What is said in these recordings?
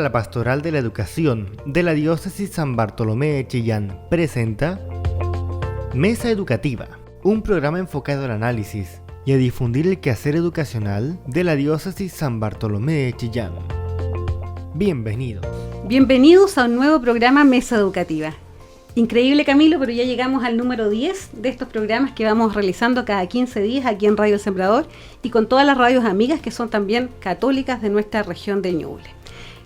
La Pastoral de la Educación de la Diócesis San Bartolomé de Chillán presenta Mesa Educativa, un programa enfocado al análisis y a difundir el quehacer educacional de la Diócesis San Bartolomé de Chillán. Bienvenidos. Bienvenidos a un nuevo programa Mesa Educativa. Increíble, Camilo, pero ya llegamos al número 10 de estos programas que vamos realizando cada 15 días aquí en Radio El Sembrador y con todas las radios amigas que son también católicas de nuestra región de Ñuble.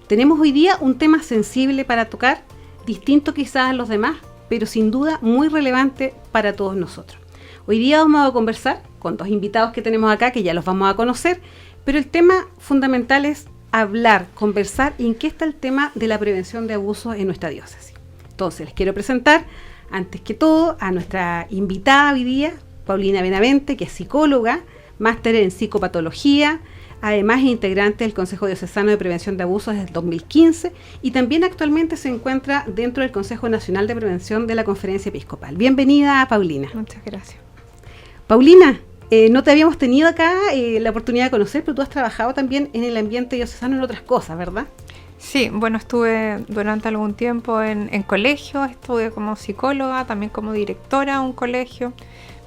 Tenemos hoy día un tema sensible para tocar, distinto quizás a los demás, pero sin duda muy relevante para todos nosotros. Hoy día vamos a conversar con dos invitados que tenemos acá, que ya los vamos a conocer, pero el tema fundamental es hablar, conversar en qué está el tema de la prevención de abusos en nuestra diócesis. Entonces, les quiero presentar, antes que todo, a nuestra invitada hoy día, Paulina Benavente, que es psicóloga, máster en psicopatología, además es integrante del Consejo Diocesano de Prevención de Abusos desde el 2015 y también actualmente se encuentra dentro del Consejo Nacional de Prevención de la Conferencia Episcopal. Bienvenida, Paulina. Muchas gracias. Paulina, no te habíamos tenido acá la oportunidad de conocer, pero tú has trabajado también en el ambiente diocesano en otras cosas, ¿verdad? Sí, bueno, estuve durante algún tiempo en colegio, estuve como psicóloga, también como directora de un colegio,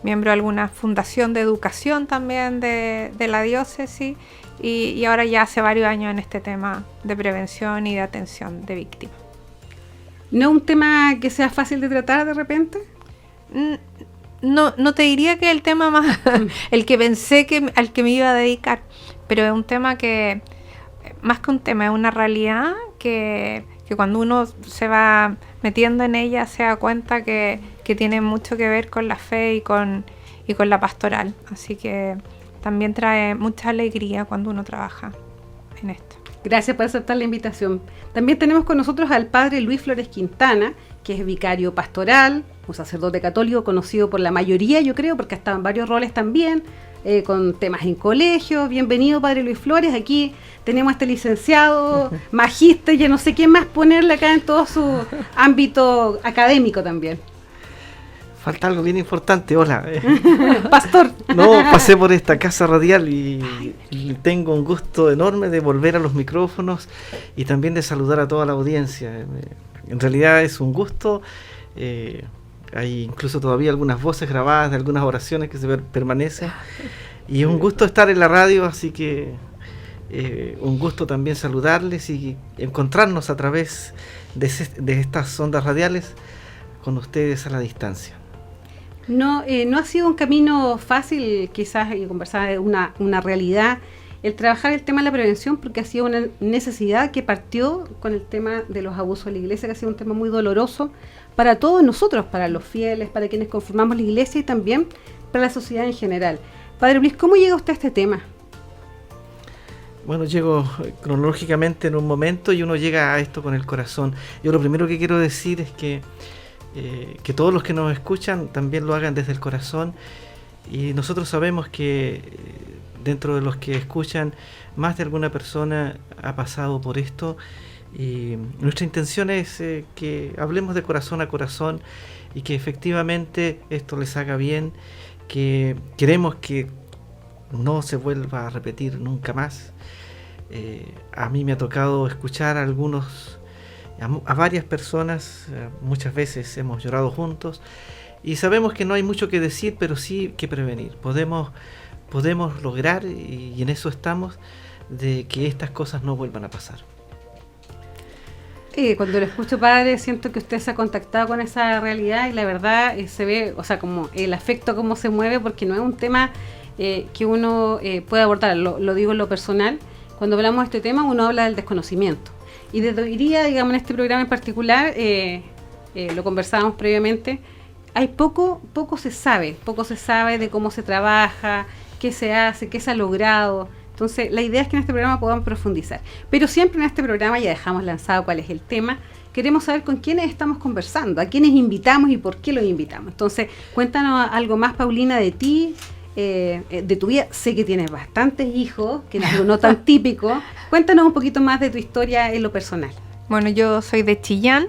miembro de alguna fundación de educación también de la diócesis y ahora ya hace varios años en este tema de prevención y de atención de víctimas. ¿No un tema que sea fácil de tratar de repente? No te diría que es el tema más, el que pensé al que me iba a dedicar, pero es un tema que, más que un tema, es una realidad que cuando uno se va metiendo en ella se da cuenta que tiene mucho que ver con la fe y con la pastoral. Así que también trae mucha alegría cuando uno trabaja en esto. Gracias por aceptar la invitación. También tenemos con nosotros al padre Luis Flores Quintana, que es vicario pastoral, un sacerdote católico conocido por la mayoría, yo creo, porque ha estado en varios roles también, con temas en colegio. Bienvenido, padre Luis Flores. Aquí tenemos a este licenciado, magíster, ya no sé qué más ponerle acá en todo su ámbito académico también. Falta algo bien importante, hola. Pastor. No, pasé por esta casa radial y tengo un gusto enorme de volver a los micrófonos y también de saludar a toda la audiencia. En realidad es un gusto. Hay incluso todavía algunas voces grabadas de algunas oraciones que se permanecen. Y es un gusto estar en la radio, así que un gusto también saludarles y encontrarnos a través de estas ondas radiales con ustedes a la distancia. No ha sido un camino fácil, quizás, y conversar de una realidad, el trabajar el tema de la prevención, porque ha sido una necesidad que partió con el tema de los abusos de la iglesia, que ha sido un tema muy doloroso para todos nosotros, para los fieles, para quienes conformamos la iglesia y también para la sociedad en general. Padre Luis, ¿cómo llega usted a este tema? Bueno, llego cronológicamente en un momento y uno llega a esto con el corazón. Yo lo primero que quiero decir es que todos los que nos escuchan también lo hagan desde el corazón, y nosotros sabemos que dentro de los que escuchan más de alguna persona ha pasado por esto, y nuestra intención es que hablemos de corazón a corazón y que efectivamente esto les haga bien, que queremos que no se vuelva a repetir nunca más. A mí me ha tocado escuchar a varias personas, muchas veces hemos llorado juntos y sabemos que no hay mucho que decir, pero sí que prevenir. Podemos lograr, y en eso estamos, de que estas cosas no vuelvan a pasar. Cuando lo escucho, padre, siento que usted se ha contactado con esa realidad y la verdad se ve, o sea, como el afecto cómo se mueve, porque no es un tema que uno puede abordar, lo digo en lo personal. Cuando hablamos de este tema uno habla del desconocimiento. Y desde hoy día, digamos, en este programa en particular, lo conversábamos previamente, hay poco se sabe de cómo se trabaja, qué se hace, qué se ha logrado. Entonces, la idea es que en este programa podamos profundizar. Pero siempre en este programa, ya dejamos lanzado cuál es el tema, queremos saber con quiénes estamos conversando, a quiénes invitamos y por qué los invitamos. Entonces, cuéntanos algo más, Paulina, de ti, de tu vida. Sé que tienes bastantes hijos, que es algo no tan típico. Cuéntanos un poquito más de tu historia en lo personal. Bueno, yo soy de Chillán,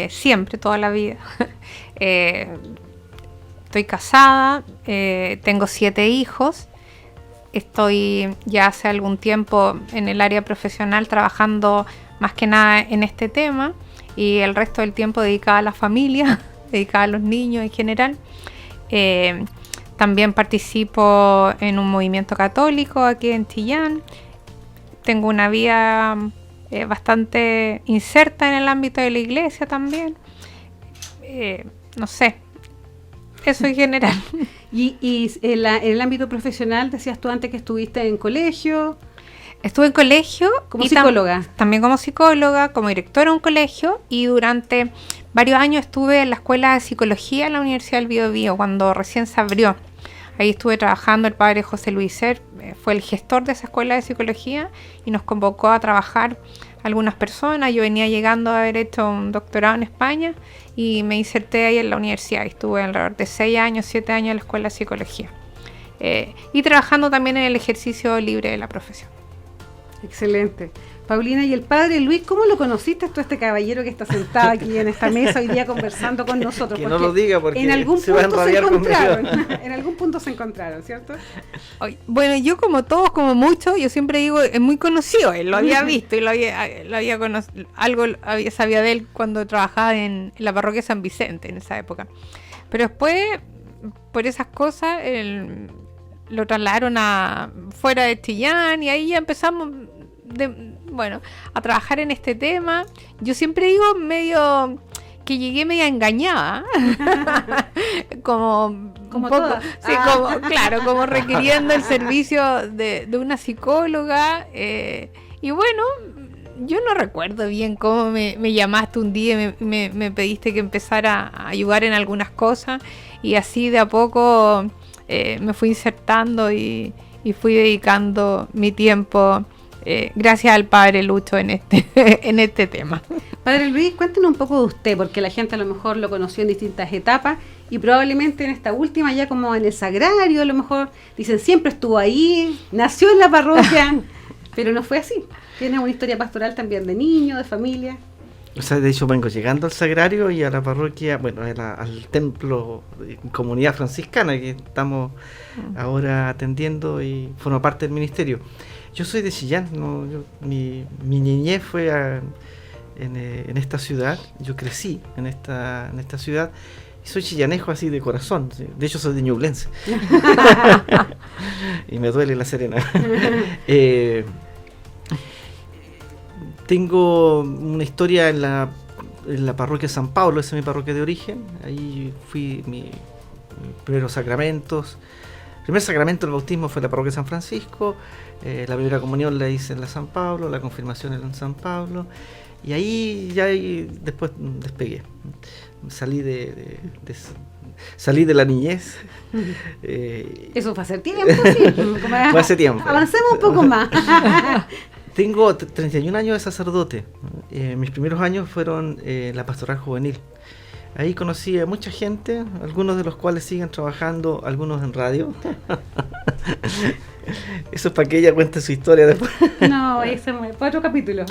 siempre, toda la vida. Estoy casada, tengo 7 hijos. Estoy ya hace algún tiempo en el área profesional trabajando más que nada en este tema, y el resto del tiempo dedicada a la familia, dedicada a los niños en general. También participo en un movimiento católico aquí en Chillán. Tengo una vida bastante inserta en el ámbito de la iglesia también. No sé, eso en general. Y en el ámbito profesional, decías tú antes que estuviste en colegio. Estuve en colegio. Como psicóloga. También como psicóloga, como directora de un colegio, y durante varios años estuve en la Escuela de Psicología en la Universidad del Biobío, cuando recién se abrió. Ahí estuve trabajando, el padre José Luis Ser fue el gestor de esa Escuela de Psicología y nos convocó a trabajar algunas personas. Yo venía llegando a haber hecho un doctorado en España y me inserté ahí en la universidad. Estuve alrededor de 6 años, 7 años en la Escuela de Psicología. Y trabajando también en el ejercicio libre de la profesión. Excelente. Paulina, y el padre Luis, ¿cómo lo conociste tú, este caballero que está sentado aquí en esta mesa hoy día conversando con nosotros? Que no lo diga porque en algún se va a punto se enrabiar encontraron. conmigo. En algún punto se encontraron, ¿cierto? Bueno, yo como todos, como muchos, yo siempre digo, es muy conocido, él lo había visto y lo había conocido, algo sabía de él cuando trabajaba en la parroquia San Vicente en esa época. Pero después, por esas cosas, lo trasladaron a fuera de Chillán y ahí ya empezamos a trabajar en este tema. Yo siempre digo que llegué media engañada, como un poco, todas. sí, como requiriendo el servicio de una psicóloga, y bueno, yo no recuerdo bien cómo me llamaste un día y me pediste que empezara a ayudar en algunas cosas, y así de a poco me fui insertando y fui dedicando mi tiempo, gracias al padre Lucho en este tema. Padre Luis, cuéntenos un poco de usted, porque la gente a lo mejor lo conoció en distintas etapas y probablemente en esta última ya como en el sagrario, a lo mejor dicen siempre estuvo ahí, nació en la parroquia, pero no fue así. Tiene una historia pastoral también de niño, de familia. O sea, de hecho vengo llegando al sagrario y a la parroquia, bueno, al templo de comunidad franciscana que estamos ahora atendiendo y forma parte del ministerio. Yo soy de Chillán, mi niñez fue en esta ciudad, yo crecí en esta ciudad y soy chillanejo así de corazón, de hecho soy de Ñublense y me duele La Serena. Tengo una historia en la parroquia San Pablo, esa es mi parroquia de origen. Ahí fui mis primeros sacramentos. El primer sacramento del bautismo fue en la parroquia San Francisco. La primera comunión la hice en la San Pablo, la confirmación en San Pablo. Y ahí después despegué. Salí de la niñez. Eso fue hace tiempo, sí. Fue hace tiempo. Avancemos un poco más. Tengo 31 años de sacerdote. Mis primeros años fueron la pastoral juvenil. Ahí conocí a mucha gente, algunos de los cuales siguen trabajando, algunos en radio. Eso es para que ella cuente su historia después. No, ese fue otro capítulo.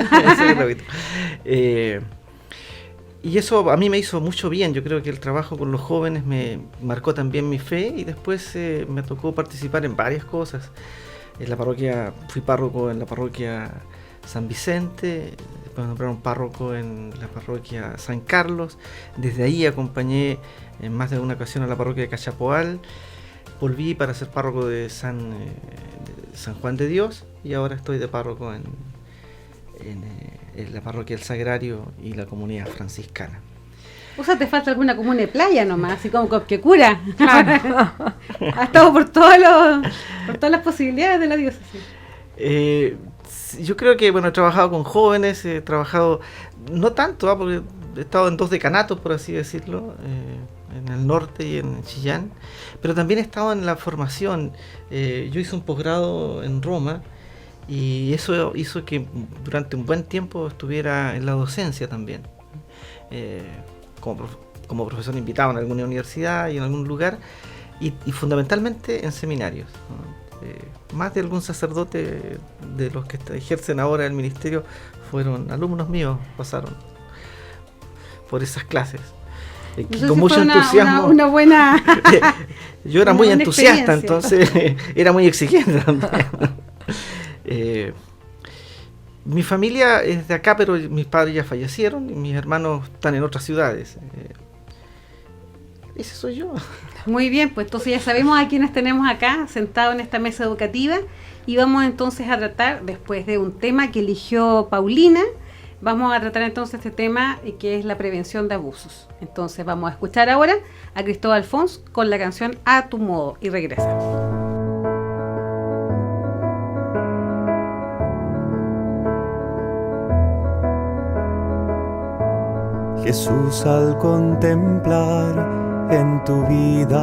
Y eso a mí me hizo mucho bien. Yo creo que el trabajo con los jóvenes me marcó también mi fe y después me tocó participar en varias cosas. En la parroquia, fui párroco en la parroquia San Vicente, después me nombraron párroco en la parroquia San Carlos. Desde ahí acompañé en más de una ocasión a la parroquia de Cachapoal. Volví para ser párroco de San Juan de Dios y ahora estoy de párroco en la parroquia del Sagrario y la comunidad franciscana. O sea, te falta alguna comuna de playa nomás, así como Copquecura. Ha estado por todas las posibilidades de la diócesis. Yo creo que, bueno, he trabajado con jóvenes, he trabajado, no tanto, porque he estado en 2 decanatos, por así decirlo, en el norte y en Chillán, pero también he estado en la formación. Yo hice un posgrado en Roma y eso hizo que durante un buen tiempo estuviera en la docencia también. Como profesor invitado en alguna universidad y en algún lugar, y fundamentalmente en seminarios, ¿no? Más de algún sacerdote de los que ejercen ahora el ministerio fueron alumnos míos, pasaron por esas clases. Con mucho entusiasmo. Una buena. Yo era muy entusiasta, entonces era muy exigente también. Mi familia es de acá, pero mis padres ya fallecieron y mis hermanos están en otras ciudades. Ese soy yo. Muy bien, pues entonces ya sabemos a quienes tenemos acá sentados en esta mesa educativa y vamos entonces a tratar, después de un tema que eligió Paulina, vamos a tratar entonces este tema que es la prevención de abusos. Entonces vamos a escuchar ahora a Cristóbal Fons con la canción A tu modo y regresamos. Jesús, al contemplar en tu vida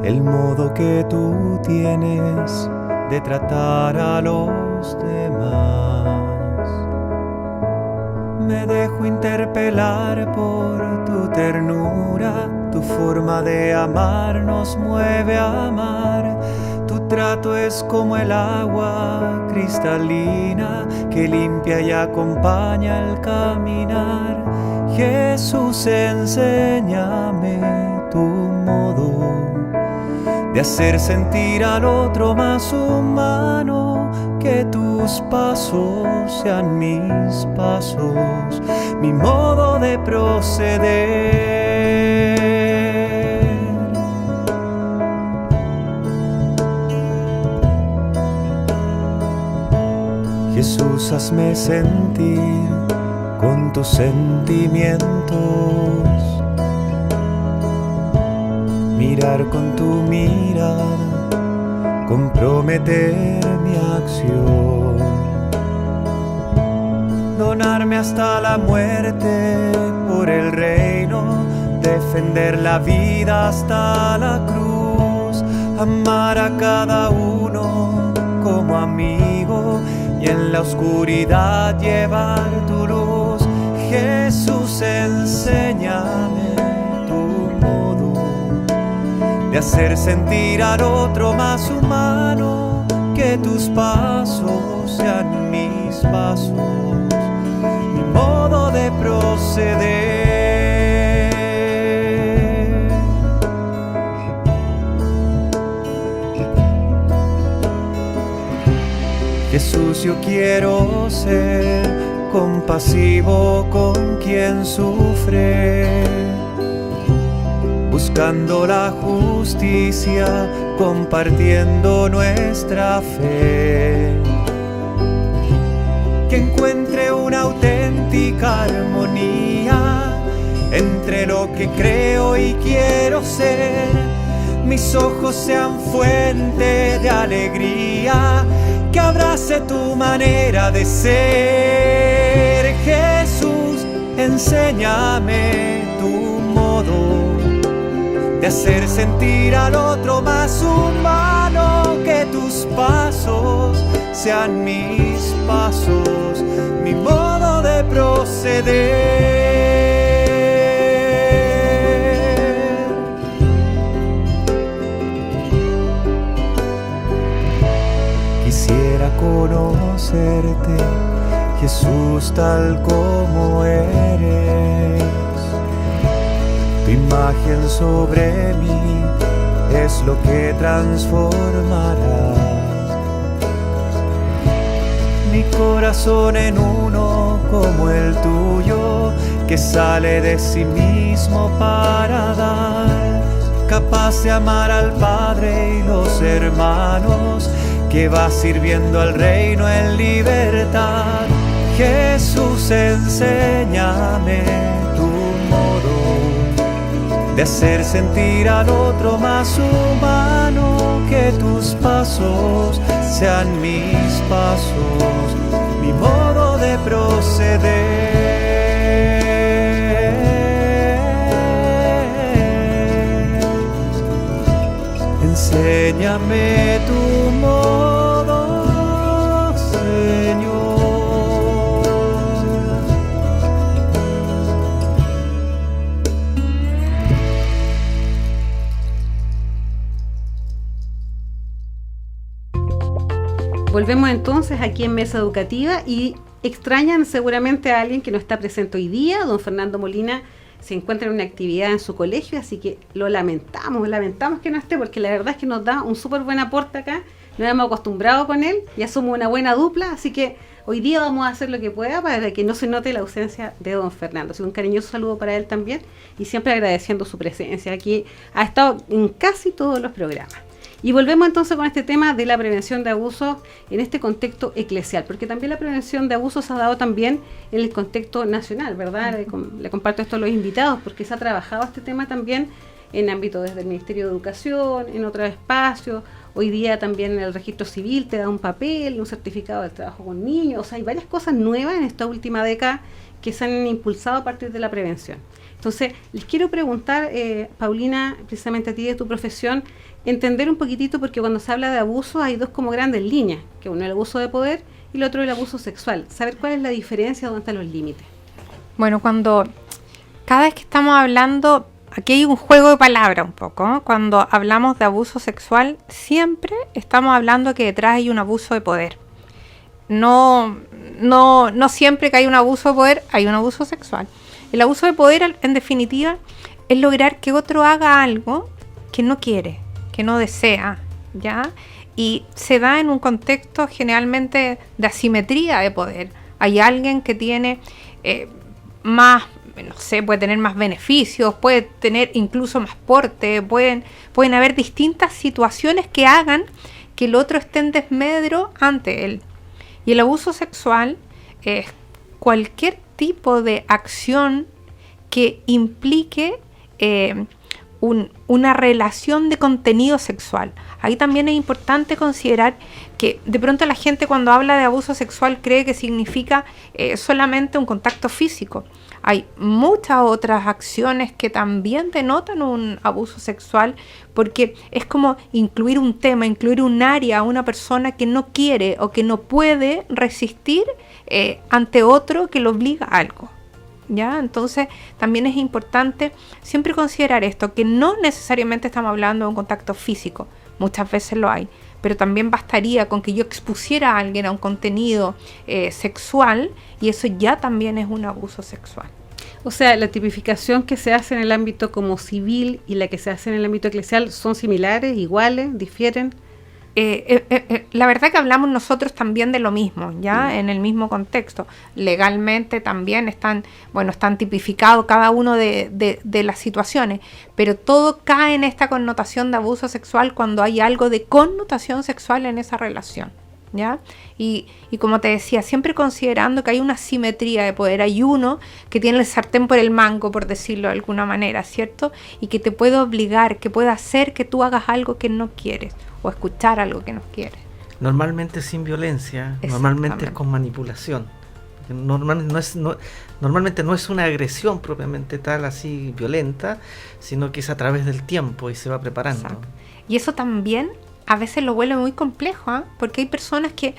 el modo que tú tienes de tratar a los demás, me dejo interpelar por tu ternura, tu forma de amar nos mueve a amar. Tu trato es como el agua cristalina que limpia y acompaña el caminar. Jesús, enséñame tu modo de hacer sentir al otro más humano, que tus pasos sean mis pasos, mi modo de proceder. Jesús, hazme sentir con tus sentimientos, mirar con tu mirada, comprometer mi acción, donarme hasta la muerte por el reino, defender la vida hasta la cruz, amar a cada uno como amigo y en la oscuridad llevar tu luz. Jesús, enséñame tu modo de hacer sentir al otro más humano, que tus pasos sean mis pasos, mi modo de proceder. Jesús, yo quiero ser compasivo con quien sufre, buscando la justicia, compartiendo nuestra fe, que encuentre una auténtica armonía entre lo que creo y quiero ser. Mis ojos sean fuente de alegría, que abrace tu manera de ser. Jesús, enséñame tu modo de hacer sentir al otro más humano, que tus pasos sean mis pasos, mi modo de proceder. Quisiera conocerte, Jesús, tal como eres. Tu imagen sobre mí es lo que transformará mi corazón en uno como el tuyo, que sale de sí mismo para dar, capaz de amar al Padre y los hermanos, que va sirviendo al reino en libertad. Jesús, enséñame tu modo de hacer sentir al otro más humano, que tus pasos sean mis pasos, mi modo de proceder. Enséñame tu modo, Señor. Volvemos entonces aquí en Mesa Educativa y extrañan seguramente a alguien que no está presente hoy día. Don Fernando Molina se encuentra en una actividad en su colegio, así que lo lamentamos que no esté, porque la verdad es que nos da un súper buen aporte acá nos hemos acostumbrado con él, ya somos una buena dupla, así que hoy día vamos a hacer lo que pueda para que no se note la ausencia de don Fernando. Así que un cariñoso saludo para él también y siempre agradeciendo su presencia. Aquí ha estado en casi todos los programas. Y volvemos entonces con este tema de la prevención de abusos en este contexto eclesial, porque también la prevención de abusos se ha dado también en el contexto nacional, ¿verdad? Le comparto esto a los invitados, porque se ha trabajado este tema también en ámbito desde el Ministerio de Educación, en otros espacios. Hoy día también el registro civil te da un papel, un certificado de trabajo con niños. O sea, hay varias cosas nuevas en esta última década que se han impulsado a partir de la prevención. Entonces, les quiero preguntar, Paulina, precisamente a ti de tu profesión, entender un poquitito, porque cuando se habla de abuso hay dos como grandes líneas, que uno es el abuso de poder y el otro el abuso sexual. Saber cuál es la diferencia, dónde están los límites. Bueno, cada vez que estamos hablando, aquí hay un juego de palabras un poco, ¿no? Cuando hablamos de abuso sexual, siempre estamos hablando que detrás hay un abuso de poder. No siempre que hay un abuso de poder hay un abuso sexual. El abuso de poder, en definitiva, es lograr que otro haga algo que no quiere, que no desea, ¿ya? Y se da en un contexto generalmente de asimetría de poder. Hay alguien que tiene más, no sé, puede tener más beneficios, puede tener incluso más porte, pueden haber distintas situaciones que hagan que el otro esté en desmedro ante él. Y el abuso sexual es cualquier tipo de acción que implique una relación de contenido sexual. Ahí también es importante considerar que de pronto la gente cuando habla de abuso sexual cree que significa solamente un contacto físico. Hay muchas otras acciones que también denotan un abuso sexual, porque es como incluir un tema, incluir un área a una persona que no quiere o que no puede resistir ante otro que lo obliga a algo. ¿Ya? Entonces también es importante siempre considerar esto, que no necesariamente estamos hablando de un contacto físico, muchas veces lo hay, pero también bastaría con que yo expusiera a alguien a un contenido sexual y eso ya también es un abuso sexual. O sea, la tipificación que se hace en el ámbito como civil y la que se hace en el ámbito eclesial son similares, iguales, difieren. La verdad que hablamos nosotros también de lo mismo, ¿ya? En el mismo contexto. Legalmente también están tipificados cada uno de las situaciones, pero todo cae en esta connotación de abuso sexual cuando hay algo de connotación sexual en esa relación, ¿ya? Y como te decía, siempre considerando que hay una simetría de poder, hay uno que tiene el sartén por el mango, por decirlo de alguna manera, ¿cierto? Y que te puede obligar, que puede hacer que tú hagas algo que no quieres o escuchar algo que no quieres. Normalmente sin violencia, normalmente es con manipulación. Normalmente no es una agresión propiamente tal, así violenta, sino que es a través del tiempo y se va preparando. Exacto. Y eso también a veces lo vuelve muy complejo, ¿eh? Porque hay personas que,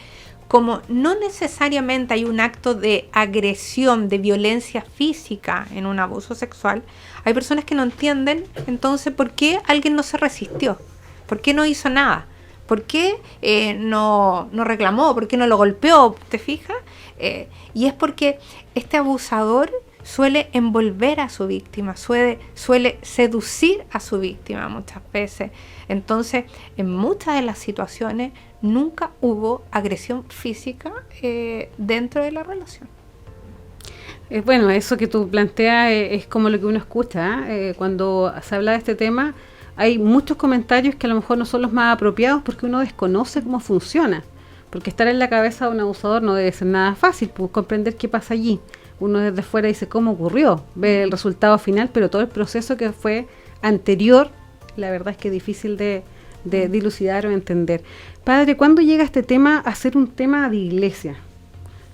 como no necesariamente hay un acto de agresión, de violencia física en un abuso sexual, hay personas que no entienden entonces por qué alguien no se resistió, por qué no hizo nada, por qué no reclamó, por qué no lo golpeó, ¿te fijas? Y es porque este abusador suele envolver a su víctima, suele seducir a su víctima muchas veces. Entonces, en muchas de las situaciones nunca hubo agresión física dentro de la relación. Bueno, eso que tú planteas es como lo que uno escucha, cuando se habla de este tema. Hay muchos comentarios que a lo mejor no son los más apropiados porque uno desconoce cómo funciona. Porque estar en la cabeza de un abusador no debe ser nada fácil, pues comprender qué pasa allí. Uno desde fuera dice cómo ocurrió, ve el resultado final, pero todo el proceso que fue anterior, la verdad es que es difícil de dilucidar o entender. Padre, ¿cuándo llega este tema a ser un tema de iglesia?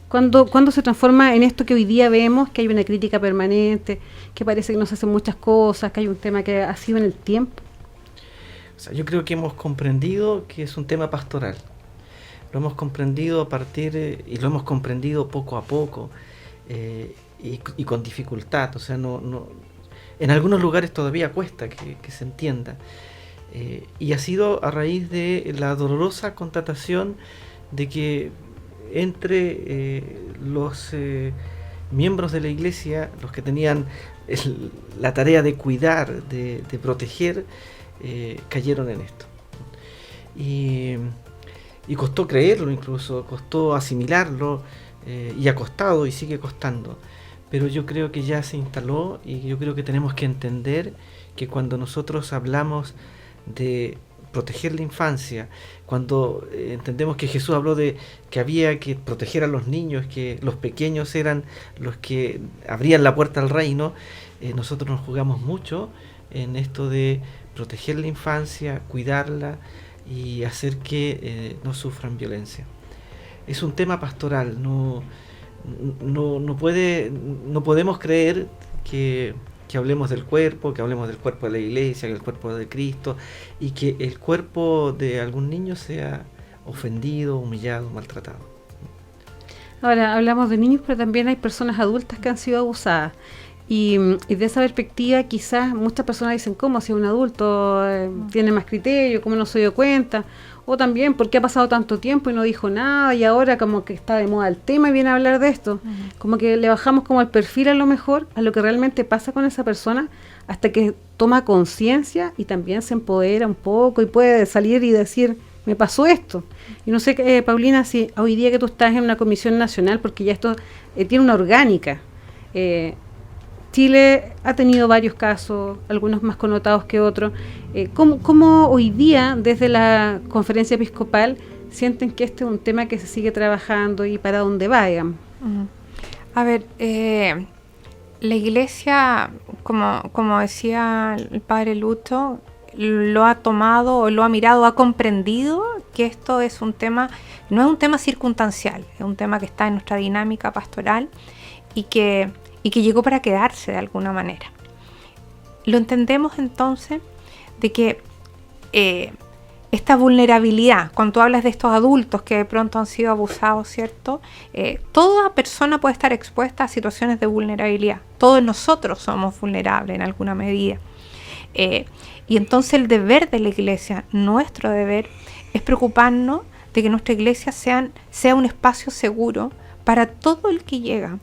¿Cuándo se transforma en esto que hoy día vemos, que hay una crítica permanente, que parece que no se hacen muchas cosas, que hay un tema que ha sido en el tiempo? O sea, yo creo que hemos comprendido que es un tema pastoral. Lo hemos comprendido a partir, y lo hemos comprendido poco a poco, y con dificultad. O sea, en algunos lugares todavía cuesta que se entienda. Y ha sido a raíz de la dolorosa constatación de que entre los miembros de la iglesia, los que tenían la tarea de cuidar, de proteger, cayeron en esto. Y y costó creerlo, incluso costó asimilarlo, y ha costado y sigue costando. Pero yo creo que ya se instaló, y yo creo que tenemos que entender que cuando nosotros hablamos de proteger la infancia, cuando entendemos que Jesús habló de que había que proteger a los niños, que los pequeños eran los que abrían la puerta al reino, nosotros nos jugamos mucho en esto de proteger la infancia, cuidarla y hacer que no sufran violencia. Es un tema pastoral, no podemos creer que hablemos del cuerpo, que hablemos del cuerpo de la iglesia, del cuerpo de Cristo, y que el cuerpo de algún niño sea ofendido, humillado, maltratado. Ahora, hablamos de niños, pero también hay personas adultas que han sido abusadas. Y de esa perspectiva, quizás muchas personas dicen, ¿cómo si un adulto tiene más criterio? ¿Cómo no se dio cuenta? O también, ¿por qué ha pasado tanto tiempo y no dijo nada? Y ahora como que está de moda el tema y viene a hablar de esto. Como que le bajamos como el perfil a lo mejor, a lo que realmente pasa con esa persona, hasta que toma conciencia y también se empodera un poco y puede salir y decir, me pasó esto. Y no sé, Paulina, si hoy día que tú estás en una comisión nacional, porque ya esto tiene una orgánica, Chile ha tenido varios casos, algunos más connotados que otros. ¿Cómo hoy día, desde la conferencia episcopal, sienten que este es un tema que se sigue trabajando y para dónde vayan? A ver, la iglesia, como decía el padre Lucho, lo ha tomado, o lo ha mirado, ha comprendido que esto es un tema, no es un tema circunstancial, es un tema que está en nuestra dinámica pastoral y que llegó para quedarse de alguna manera. Lo entendemos entonces de que esta vulnerabilidad, cuando tú hablas de estos adultos que de pronto han sido abusados, ¿cierto? Toda persona puede estar expuesta a situaciones de vulnerabilidad. Todos nosotros somos vulnerables en alguna medida. Y entonces el deber de la iglesia, nuestro deber, es preocuparnos de que nuestra iglesia sea un espacio seguro para todo el que llega.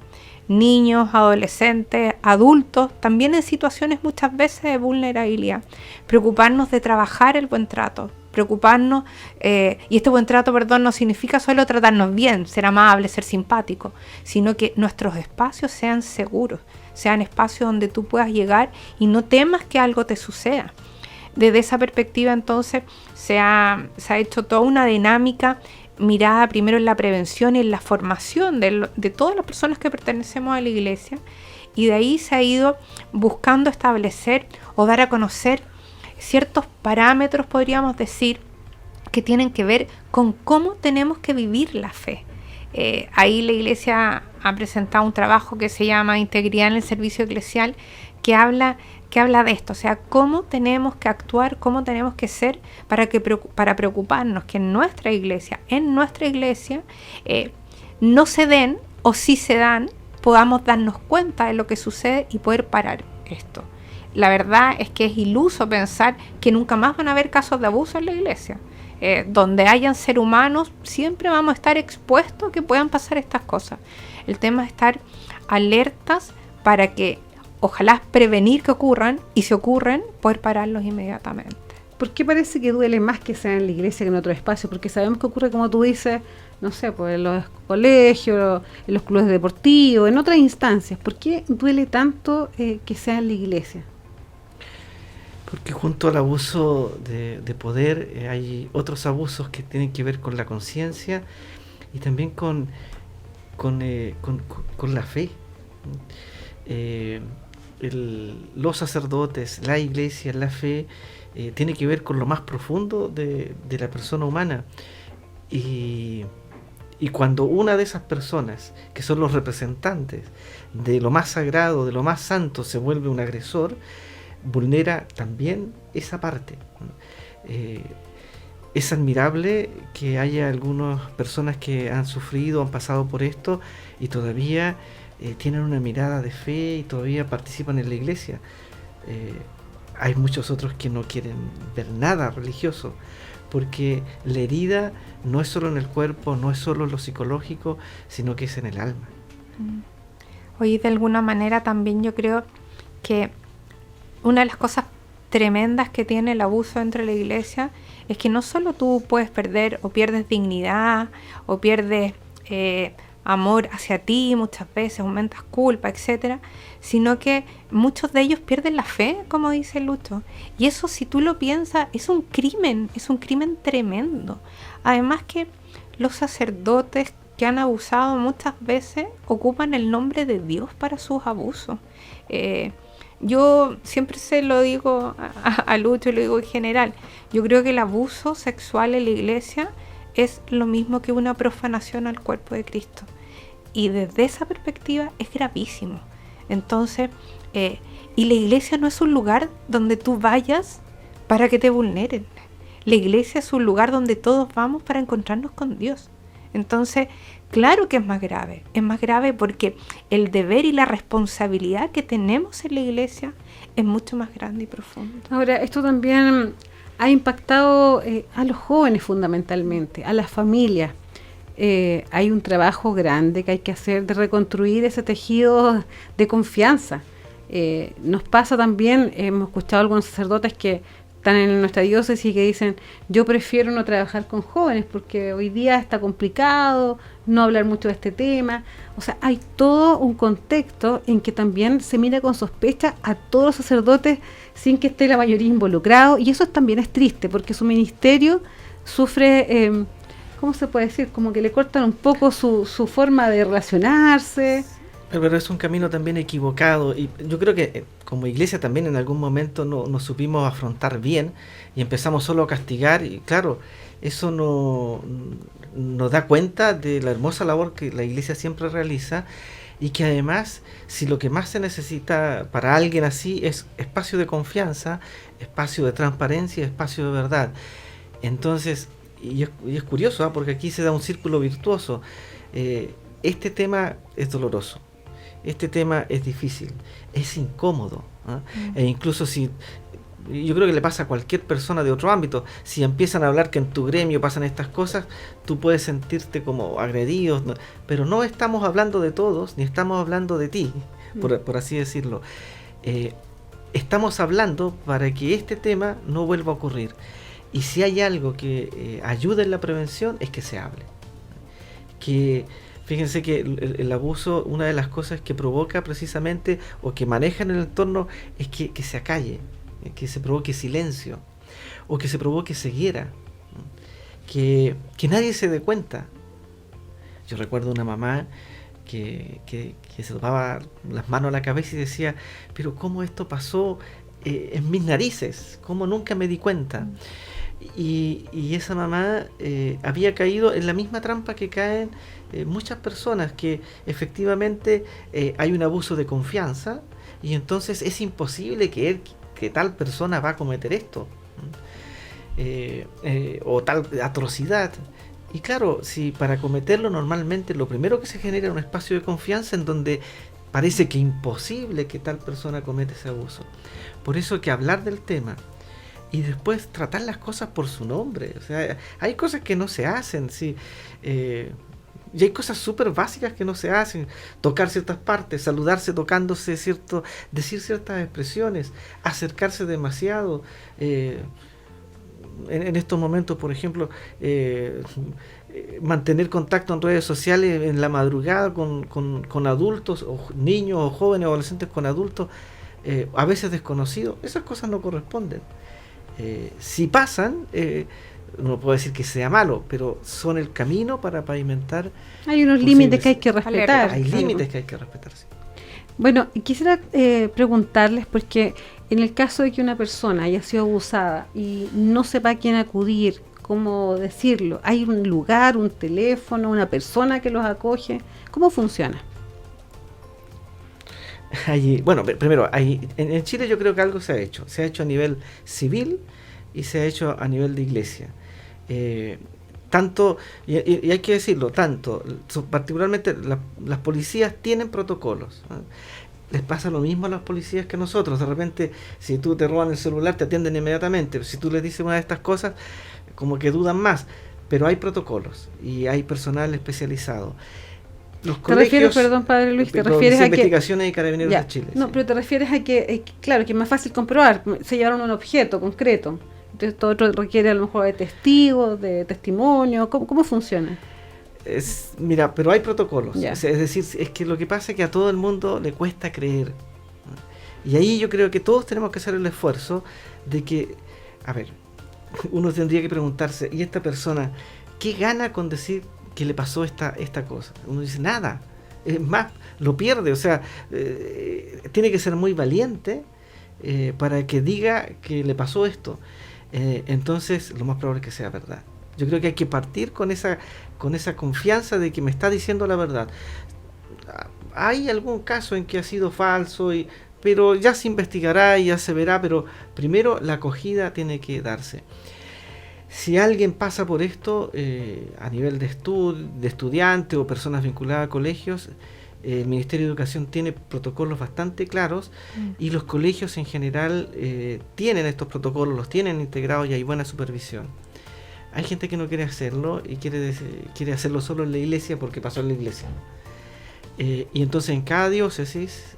Niños, adolescentes, adultos, también en situaciones muchas veces de vulnerabilidad. Preocuparnos de trabajar el buen trato, preocuparnos, y este buen trato, perdón, no significa solo tratarnos bien, ser amable, ser simpático, sino que nuestros espacios sean seguros, sean espacios donde tú puedas llegar y no temas que algo te suceda. Desde esa perspectiva, entonces, se ha hecho toda una dinámica mirada primero en la prevención y en la formación de todas las personas que pertenecemos a la iglesia, y de ahí se ha ido buscando establecer o dar a conocer ciertos parámetros, podríamos decir, que tienen que ver con cómo tenemos que vivir la fe. Ahí la iglesia ha presentado un trabajo que se llama Integridad en el Servicio Eclesial, que habla de esto, o sea, cómo tenemos que actuar, cómo tenemos que ser para preocuparnos que en nuestra iglesia no se den, o si se dan, podamos darnos cuenta de lo que sucede y poder parar esto. La verdad es que es iluso pensar que nunca más van a haber casos de abuso en la iglesia. Donde hayan seres humanos, siempre vamos a estar expuestos a que puedan pasar estas cosas. El tema es estar alertas para que ojalá prevenir que ocurran, y si ocurren, poder pararlos inmediatamente. ¿Por qué parece que duele más que sea en la iglesia que en otro espacio? Porque sabemos que ocurre, como tú dices, no sé, pues en los colegios, en los clubes deportivos, en otras instancias. ¿Por qué duele tanto que sea en la iglesia? Porque junto al abuso de poder hay otros abusos que tienen que ver con la conciencia y también con la fe. Los sacerdotes, la iglesia, la fe, tiene que ver con lo más profundo de la persona humana. Y cuando una de esas personas, que son los representantes de lo más sagrado, de lo más santo, se vuelve un agresor, vulnera también esa parte. Es admirable que haya algunas personas que han sufrido, han pasado por esto y todavía tienen una mirada de fe y todavía participan en la iglesia. Hay muchos otros que no quieren ver nada religioso, porque la herida no es solo en el cuerpo, no es solo en lo psicológico, sino que es en el alma. Oye, de alguna manera también yo creo que una de las cosas tremendas que tiene el abuso dentro de la iglesia es que no solo tú puedes perder o pierdes dignidad o pierdes amor hacia ti, muchas veces aumentas culpa, etcétera, sino que muchos de ellos pierden la fe, como dice Lucho. Y eso, si tú lo piensas, es un crimen tremendo. Además que los sacerdotes que han abusado muchas veces ocupan el nombre de Dios para sus abusos. Yo siempre se lo digo a Lucho y lo digo en general. Yo creo que el abuso sexual en la iglesia es lo mismo que una profanación al cuerpo de Cristo. Y desde esa perspectiva es gravísimo. Entonces, y la iglesia no es un lugar donde tú vayas para que te vulneren. La iglesia es un lugar donde todos vamos para encontrarnos con Dios. Entonces, claro que es más grave porque el deber y la responsabilidad que tenemos en la iglesia es mucho más grande y profundo. Ahora, esto también ha impactado a los jóvenes fundamentalmente, a las familias. Hay un trabajo grande que hay que hacer de reconstruir ese tejido de confianza. Nos pasa también, hemos escuchado a algunos sacerdotes que están en nuestra diócesis y que dicen: yo prefiero no trabajar con jóvenes porque hoy día está complicado no hablar mucho de este tema. O sea, hay todo un contexto en que también se mira con sospecha a todos los sacerdotes sin que esté la mayoría involucrado, y eso también es triste porque su ministerio sufre, ¿cómo se puede decir? Como que le cortan un poco su forma de relacionarse. Pero es un camino también equivocado, y yo creo que como iglesia también en algún momento no supimos afrontar bien y empezamos solo a castigar, y claro, eso no nos da cuenta de la hermosa labor que la iglesia siempre realiza, y que además, si lo que más se necesita para alguien así es espacio de confianza, espacio de transparencia, espacio de verdad. Entonces, y es curioso, porque aquí se da un círculo virtuoso. Este tema es doloroso. Este tema es difícil, es incómodo, e incluso si, yo creo que le pasa a cualquier persona de otro ámbito, si empiezan a hablar que en tu gremio pasan estas cosas, tú puedes sentirte como agredido, pero no estamos hablando de todos, ni estamos hablando de ti, por así decirlo. Estamos hablando para que este tema no vuelva a ocurrir, y si hay algo que ayuda en la prevención es que se hable, fíjense que el abuso, una de las cosas que provoca precisamente, o que maneja en el entorno, es que se acalle, que se provoque silencio, o que se provoque ceguera, que nadie se dé cuenta. Yo recuerdo una mamá que se tomaba las manos a la cabeza y decía: pero ¿cómo esto pasó en mis narices? ¿Cómo nunca me di cuenta? Y esa mamá había caído en la misma trampa que caen muchas personas, que efectivamente hay un abuso de confianza, y entonces es imposible creer que tal persona va a cometer esto, o tal atrocidad. Y claro, si para cometerlo normalmente lo primero que se genera es un espacio de confianza en donde parece que imposible que tal persona cometa ese abuso. Por eso que hablar del tema y después tratar las cosas por su nombre. O sea, hay cosas que no se hacen, ¿sí? Y hay cosas súper básicas que no se hacen. Tocar ciertas partes, saludarse tocándose, decir ciertas expresiones, acercarse demasiado. En estos momentos, por ejemplo, mantener contacto en redes sociales en la madrugada con adultos, o niños, o jóvenes, o adolescentes con adultos, a veces desconocidos. Esas cosas no corresponden. Si pasan, no puedo decir que sea malo, pero son el camino para pavimentar. Hay unos límites que hay que respetar. Hay límites que hay que respetar, sí. Bueno, quisiera preguntarles, porque en el caso de que una persona haya sido abusada y no sepa a quién acudir, cómo decirlo, ¿hay un lugar, un teléfono, una persona que los acoge? ¿Cómo funciona? Bueno, primero, en Chile yo creo que algo se ha hecho. Se ha hecho a nivel civil y se ha hecho a nivel de iglesia. Tanto, y hay que decirlo, particularmente las policías tienen protocolos. Les pasa lo mismo a las policías que a nosotros. De repente, si tú te roban el celular, te atienden inmediatamente. Pero si tú les dices una de estas cosas, como que dudan más. Pero hay protocolos y hay personal especializado. los ¿Te colegios... refieres, perdón, Padre Luis, te pero refieres dice a que... Investigaciones y Carabineros Ya, de Chile. no, sí. pero te refieres a que, claro, que es más fácil comprobar, se llevaron un objeto concreto, entonces todo otro requiere a lo mejor de testigos, de testimonio, ¿cómo funciona? Mira, pero hay protocolos. Ya. Es decir, es que lo que pasa es que a todo el mundo le cuesta creer. Y ahí yo creo que todos tenemos que hacer el esfuerzo de que, a ver, uno tendría que preguntarse, ¿y esta persona qué gana con decir que le pasó esta cosa? Uno dice, nada. Es más, lo pierde. O sea, tiene que ser muy valiente para que diga que le pasó esto. Entonces, lo más probable es que sea verdad. Yo creo que hay que partir con esa confianza de que me está diciendo la verdad. Hay algún caso en que ha sido falso, pero ya se investigará y ya se verá, pero primero la acogida tiene que darse. Si alguien pasa por esto a nivel de estudiante o personas vinculadas a colegios, el Ministerio de Educación tiene protocolos bastante claros y los colegios en general tienen estos protocolos, los tienen integrados y hay buena supervisión. Hay gente que no quiere hacerlo y quiere hacerlo solo en la iglesia porque pasó en la iglesia. Y entonces en cada diócesis,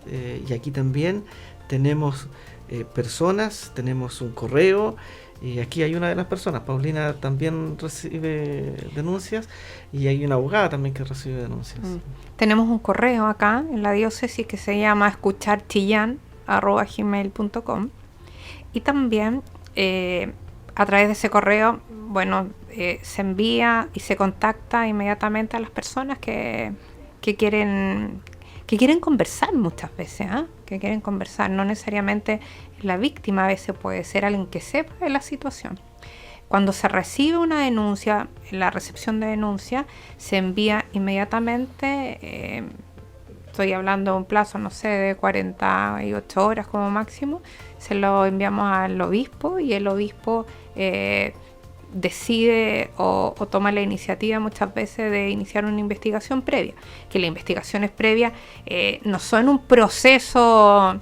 y aquí también, tenemos personas, tenemos un correo, y aquí hay una de las personas, Paulina, también recibe denuncias, y hay una abogada también que recibe denuncias. Tenemos un correo acá en la diócesis que se llama escucharchillan@gmail.com, y también a través de ese correo, bueno, se envía y se contacta inmediatamente a las personas que quieren conversar muchas veces, que quieren conversar, no necesariamente la víctima, a veces puede ser alguien que sepa de la situación. Cuando se recibe una denuncia, en la recepción de denuncia, se envía inmediatamente, estoy hablando de un plazo, no sé, de 48 horas como máximo, se lo enviamos al obispo y el obispo decide o toma la iniciativa muchas veces de iniciar una investigación previa, que las investigaciones previas no son un proceso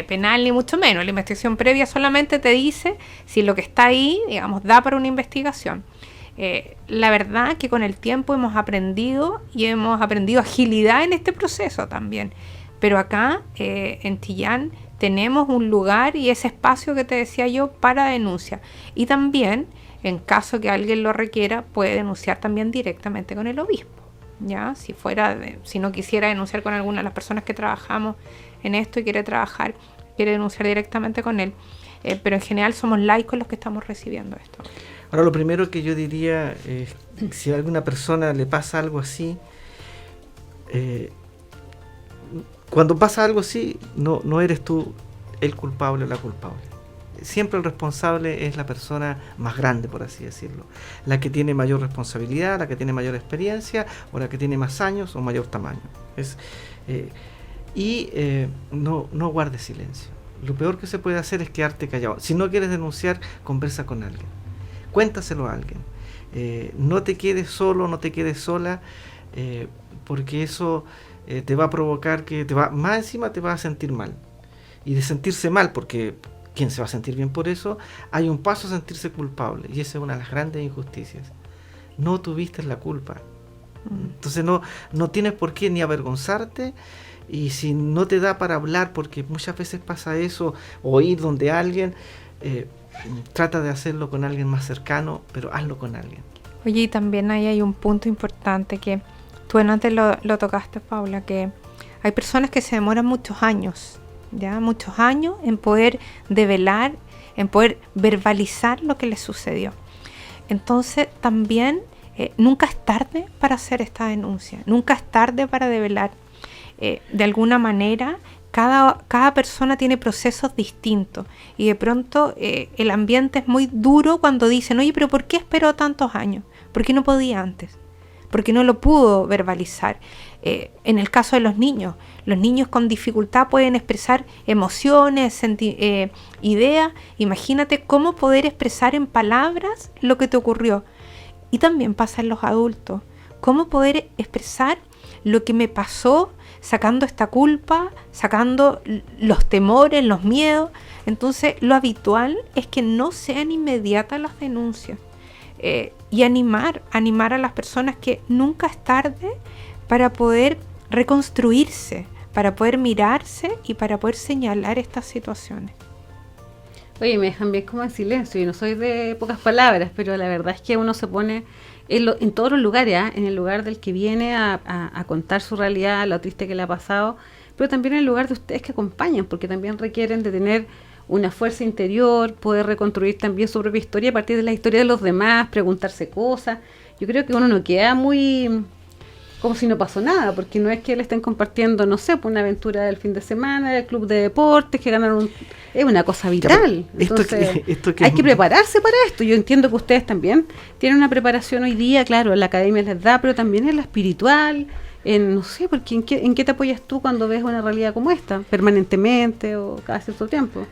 penal ni mucho menos. La investigación previa solamente te dice si lo que está ahí, digamos, da para una investigación. La verdad que con el tiempo hemos aprendido agilidad en este proceso también, pero acá en Chillán tenemos un lugar y ese espacio que te decía yo para denuncia, y también en caso que alguien lo requiera puede denunciar también directamente con el obispo, ya si no quisiera denunciar con alguna de las personas que trabajamos en esto y quiere denunciar directamente con él, pero en general somos laicos los que estamos recibiendo esto. Ahora, lo primero que yo diría es, si a alguna persona le pasa algo así, cuando pasa algo así, no eres tú el culpable o la culpable. Siempre el responsable es la persona más grande, por así decirlo, la que tiene mayor responsabilidad, la que tiene mayor experiencia, o la que tiene más años o mayor tamaño. No guardes silencio. Lo peor que se puede hacer es quedarte callado. Si no quieres denunciar, conversa con alguien, cuéntaselo a alguien. No te quedes solo, no te quedes sola, porque eso te va a provocar más encima te va a sentir mal. Y de sentirse mal, porque ¿quién se va a sentir bien por eso? Hay un paso a sentirse culpable, y esa es una de las grandes injusticias. No tuviste la culpa. Entonces no tienes por qué ni avergonzarte, y si no te da para hablar, porque muchas veces pasa eso, o ir donde alguien, trata de hacerlo con alguien más cercano, pero hazlo con alguien. Oye, y también ahí hay un punto importante que tú antes lo tocaste, Paula, que hay personas que se demoran muchos años en poder develar, en poder verbalizar lo que les sucedió. Entonces también nunca es tarde para hacer esta denuncia, nunca es tarde para develar. De alguna manera cada persona tiene procesos distintos, y de pronto el ambiente es muy duro cuando dicen, oye, pero ¿por qué esperó tantos años? ¿Por qué no podía antes? ¿Por qué no lo pudo verbalizar? En el caso de los niños con dificultad pueden expresar emociones, ideas. Imagínate cómo poder expresar en palabras lo que te ocurrió. Y también pasa en los adultos, cómo poder expresar lo que me pasó, sacando esta culpa, sacando los temores, los miedos. Entonces lo habitual es que no sean inmediatas las denuncias, y animar a las personas que nunca es tarde para poder reconstruirse, para poder mirarse y para poder señalar estas situaciones. Oye, me dejan bien como en silencio, y no soy de pocas palabras, pero la verdad es que uno se pone en todos los lugares, en el lugar del que viene a contar su realidad, lo triste que le ha pasado, pero también en el lugar de ustedes que acompañan, porque también requieren de tener una fuerza interior, poder reconstruir también su propia historia a partir de la historia de los demás, preguntarse cosas. Yo creo que uno no queda muy como si no pasó nada, porque no es que le estén compartiendo, no sé, pues una aventura del fin de semana, del club de deportes, que ganaron es una cosa vital. Entonces, hay que prepararse para esto. Yo entiendo que ustedes también tienen una preparación hoy día, claro, la academia les da, pero también en la espiritual, no sé, porque ¿en qué te apoyas tú cuando ves una realidad como esta, permanentemente o cada cierto tiempo?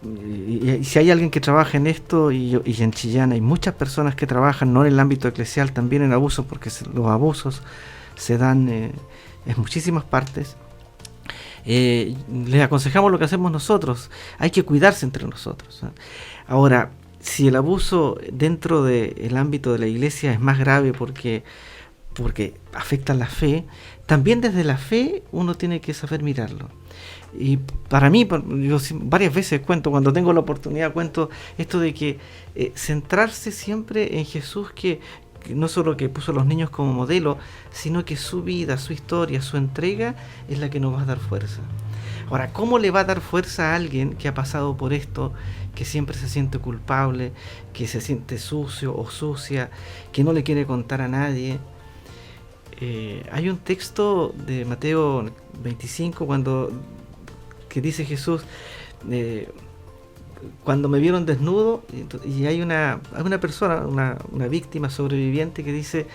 Y si hay alguien que trabaja en esto, y en Chillán hay muchas personas que trabajan, no en el ámbito eclesial, también en abusos, porque los abusos se dan en muchísimas partes, les aconsejamos lo que hacemos nosotros. Hay que cuidarse entre nosotros. Ahora, si el abuso dentro del ámbito de la iglesia es más grave porque afecta la fe, también desde la fe uno tiene que saber mirarlo. Y para mí, yo varias veces cuento, cuando tengo la oportunidad, cuento esto de que centrarse siempre en Jesús, que no solo que puso a los niños como modelo, sino que su vida, su historia, su entrega es la que nos va a dar fuerza. Ahora, ¿cómo le va a dar fuerza a alguien que ha pasado por esto, que siempre se siente culpable, que se siente sucio o sucia, que no le quiere contar a nadie? Hay un texto de Mateo 25 que dice Jesús, cuando me vieron desnudo, y hay una persona, una víctima sobreviviente que dice,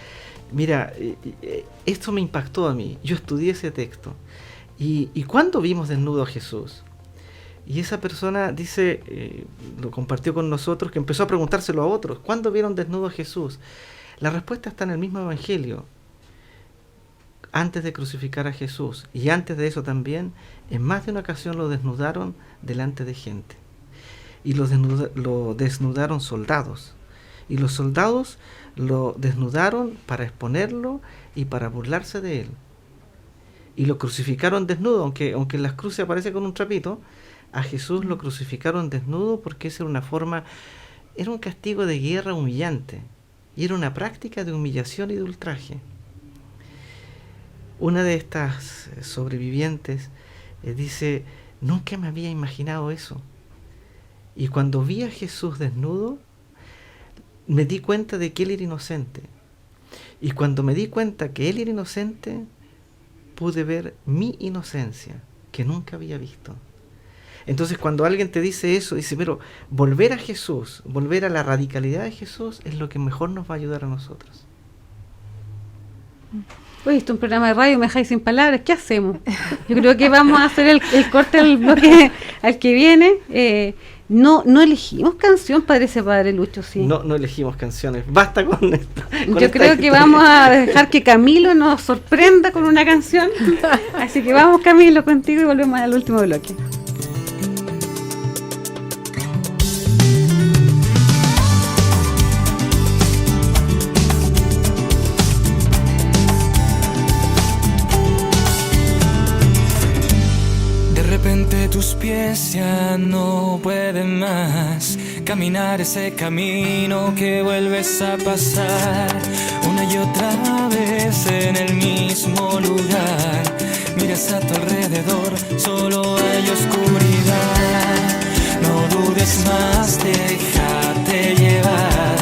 mira, esto me impactó a mí, yo estudié ese texto, y ¿cuándo vimos desnudo a Jesús? Y esa persona dice, lo compartió con nosotros, que empezó a preguntárselo a otros, ¿cuándo vieron desnudo a Jesús? La respuesta está en el mismo evangelio. Antes de crucificar a Jesús, y antes de eso también, en más de una ocasión lo desnudaron delante de gente, y lo desnudaron soldados, y los soldados lo desnudaron para exponerlo y para burlarse de él, y lo crucificaron desnudo, aunque en las cruces aparece con un trapito. A Jesús lo crucificaron desnudo porque esa era un castigo de guerra humillante, y era una práctica de humillación y de ultraje. Una de estas sobrevivientes dice, nunca me había imaginado eso. Y cuando vi a Jesús desnudo, me di cuenta de que Él era inocente. Y cuando me di cuenta que Él era inocente, pude ver mi inocencia, que nunca había visto. Entonces, cuando alguien te dice eso, dice, pero volver a Jesús, volver a la radicalidad de Jesús, es lo que mejor nos va a ayudar a nosotros. Oye, esto es un programa de radio, me dejáis sin palabras, ¿qué hacemos? Yo creo que vamos a hacer el corte del bloque al que viene. No elegimos canción, Padre Lucho, sí. No elegimos canciones, basta con esto. Yo creo que vamos a dejar que Camilo nos sorprenda con una canción. Así que vamos, Camilo, contigo, y volvemos al último bloque. Tus pies ya no pueden más caminar ese camino que vuelves a pasar una y otra vez en el mismo lugar. Miras a tu alrededor, solo hay oscuridad. No dudes más, déjate llevar.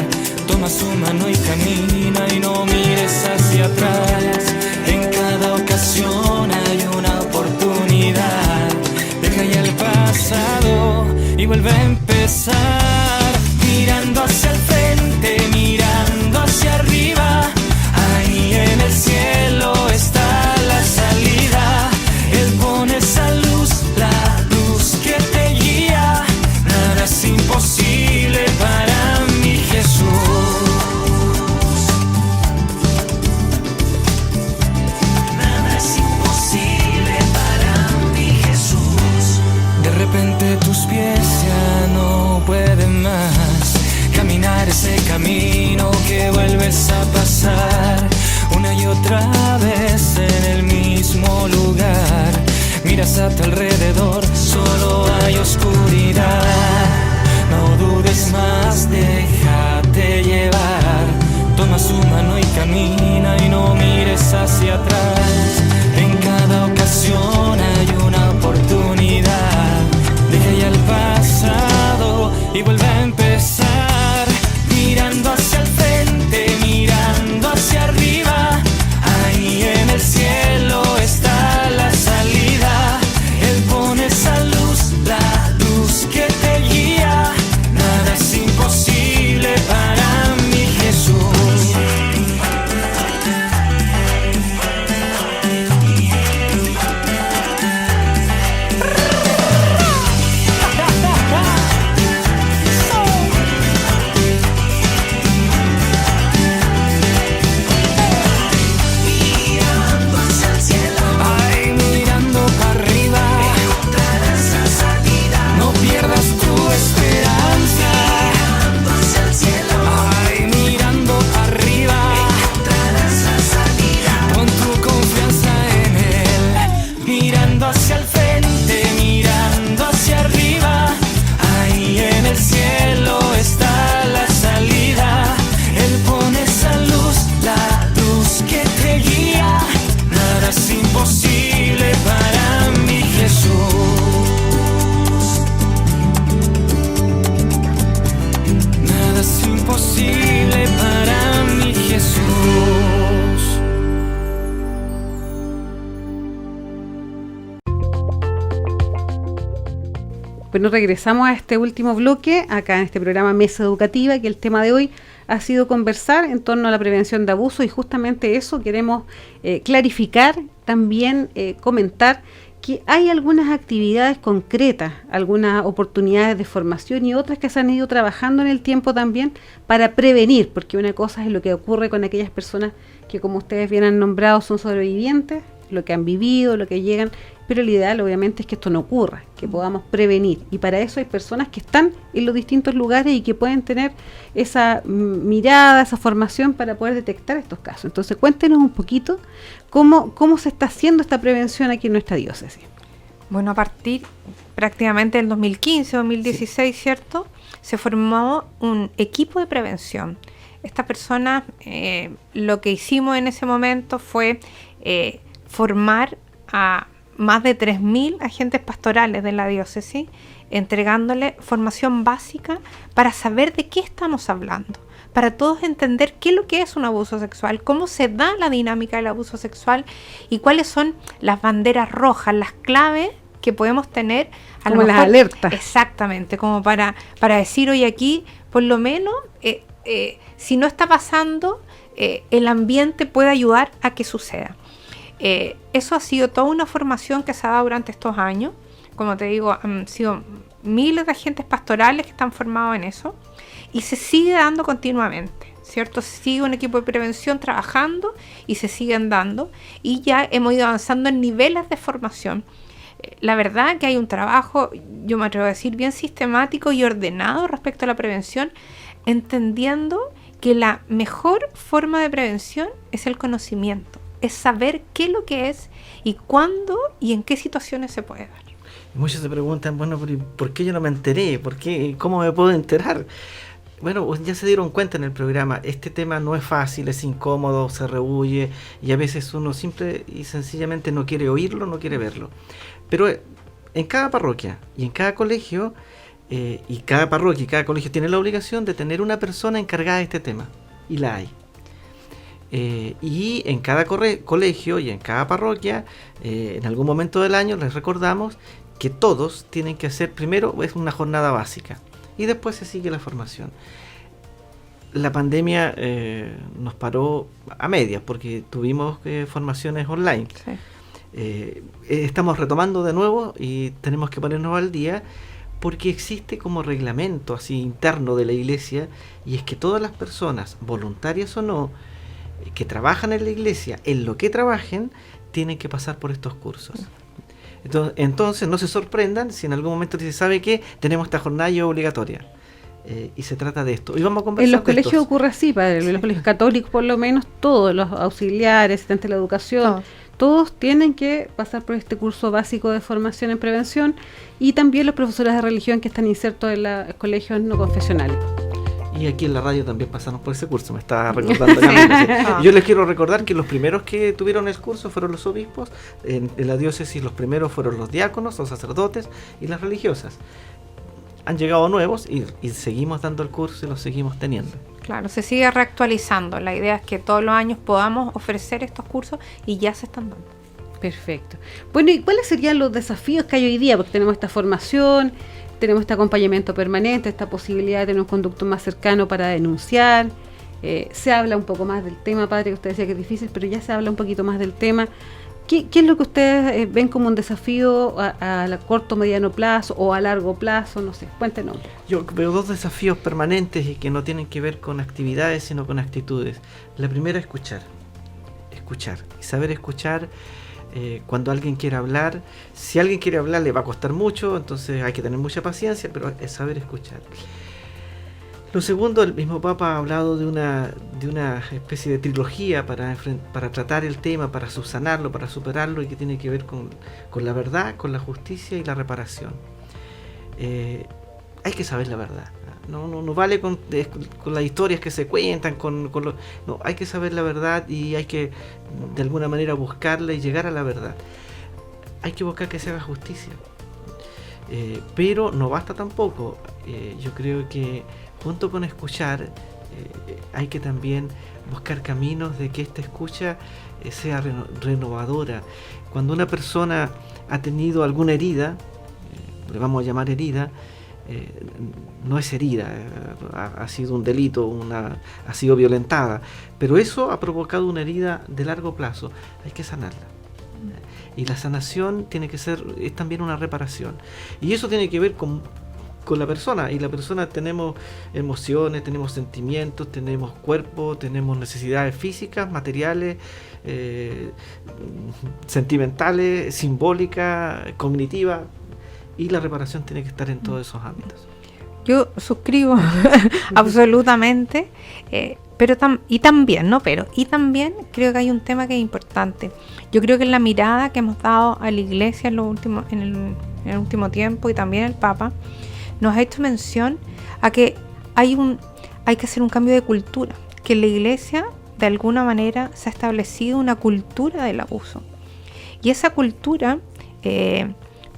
Toma su mano y camina y no mires hacia atrás. En cada ocasión hay una oportunidad. Deja ya el pasado y vuelve a empezar. Mirando hacia el frente, mirando hacia arriba. Ahí en el cielo está la salida. Él pone esa luz, la luz que te guía. Nada es imposible para mi Jesús. hacia el frente, mirando hacia arriba. Ahí en el cielo está la salida. Él pone esa luz, la luz que te guía. Nada es imposible para mi Jesús. Nada es imposible para mi Jesús. Bueno, regresamos a este último bloque, acá en este programa Mesa Educativa, que el tema de hoy ha sido conversar en torno a la prevención de abuso, y justamente eso queremos clarificar, también comentar que hay algunas actividades concretas, algunas oportunidades de formación y otras que se han ido trabajando en el tiempo también para prevenir, porque una cosa es lo que ocurre con aquellas personas que, como ustedes bien han nombrado, son sobrevivientes, lo que han vivido, lo que llegan, pero el ideal obviamente es que esto no ocurra, que podamos prevenir, y para eso hay personas que están en los distintos lugares y que pueden tener esa mirada, esa formación para poder detectar estos casos. Entonces cuéntenos un poquito cómo se está haciendo esta prevención aquí en nuestra diócesis. Bueno, a partir prácticamente del 2015, 2016, sí, ¿cierto? Se formó un equipo de prevención. Estas personas, lo que hicimos en ese momento fue formar a más de 3.000 agentes pastorales de la diócesis, entregándole formación básica para saber de qué estamos hablando, para todos entender qué es lo que es un abuso sexual, cómo se da la dinámica del abuso sexual y cuáles son las banderas rojas, las claves que podemos tener. Como las alertas. Exactamente, como para decir, oye, aquí por lo menos, si no está pasando, el ambiente puede ayudar a que suceda. Eso ha sido toda una formación que se ha dado durante estos años. Como te digo, han sido miles de agentes pastorales que están formados en eso y se sigue dando continuamente, ¿cierto? Se sigue un equipo de prevención trabajando y se siguen dando, y ya hemos ido avanzando en niveles de formación. La verdad que hay un trabajo, yo me atrevo a decir, bien sistemático y ordenado respecto a la prevención, entendiendo que la mejor forma de prevención es el conocimiento. Es saber qué es lo que es y cuándo y en qué situaciones se puede dar. Muchos se preguntan, bueno, ¿por qué yo no me enteré? ¿Cómo me puedo enterar? Bueno, pues ya se dieron cuenta en el programa, este tema no es fácil, es incómodo, se rehuye, y a veces uno simple y sencillamente no quiere oírlo, no quiere verlo. Pero en cada parroquia y en cada colegio, y cada parroquia y cada colegio tiene la obligación de tener una persona encargada de este tema, y la hay. Y en cada colegio y en cada parroquia, en algún momento del año les recordamos que todos tienen que hacer primero es una jornada básica y después se sigue la formación. La pandemia nos paró a medias porque tuvimos formaciones online. Sí. Estamos retomando de nuevo y tenemos que ponernos al día porque existe como reglamento así interno de la iglesia, y es que todas las personas, voluntarias o no, que trabajan en la iglesia, en lo que trabajen, tienen que pasar por estos cursos. Entonces no se sorprendan si en algún momento se sabe que tenemos esta jornada ya obligatoria. Y se trata de esto. Y vamos a conversar. En los colegios ocurre así, padre. En los colegios católicos, por lo menos, todos los auxiliares, asistentes de la educación, todos tienen que pasar por este curso básico de formación en prevención, y también los profesores de religión que están insertos en los colegios no confesionales. Y aquí en la radio también pasamos por ese curso, me estaba recordando. Sí. Yo les quiero recordar que los primeros que tuvieron el curso fueron los obispos. En la diócesis los primeros fueron los diáconos, los sacerdotes y las religiosas. Han llegado nuevos y seguimos dando el curso y los seguimos teniendo. Claro, se sigue reactualizando. La idea es que todos los años podamos ofrecer estos cursos y ya se están dando. Perfecto. Bueno, ¿y cuáles serían los desafíos que hay hoy día? Porque tenemos esta formación, tenemos este acompañamiento permanente, esta posibilidad de tener un conducto más cercano para denunciar. Se habla un poco más del tema, padre, que usted decía que es difícil, pero ya se habla un poquito más del tema. ¿Qué es lo que ustedes ven como un desafío a corto, mediano plazo o a largo plazo? No sé, cuéntenos. Yo veo dos desafíos permanentes y que no tienen que ver con actividades, sino con actitudes. La primera es escuchar. Y saber escuchar cuando alguien quiere hablar. Si alguien quiere hablar le va a costar mucho, entonces hay que tener mucha paciencia, pero es saber escuchar. Lo segundo, el mismo Papa ha hablado de una especie de trilogía para tratar el tema, para subsanarlo, para superarlo, y que tiene que ver con la verdad, con la justicia y la reparación. Hay que saber la verdad. No vale con las historias que se cuentan, no, hay que saber la verdad y hay que de alguna manera buscarla y llegar a la verdad. Hay que buscar que se haga justicia. Pero no basta tampoco. Yo creo que junto con escuchar, hay que también buscar caminos de que esta escucha sea renovadora. Cuando una persona ha tenido alguna herida, le vamos a llamar herida, no es herida, ha sido un delito, ha sido violentada, pero eso ha provocado una herida de largo plazo, hay que sanarla. Y la sanación es también una reparación. Y eso tiene que ver con la persona, y la persona tenemos emociones, tenemos sentimientos, tenemos cuerpo, tenemos necesidades físicas, materiales, sentimentales, simbólicas, cognitivas, y la reparación tiene que estar en todos esos ámbitos. Yo suscribo absolutamente, pero también creo que hay un tema que es importante. Yo creo que en la mirada que hemos dado a la Iglesia en el último tiempo, y también el Papa, nos ha hecho mención a que hay que hacer un cambio de cultura, que en la Iglesia de alguna manera se ha establecido una cultura del abuso, y esa cultura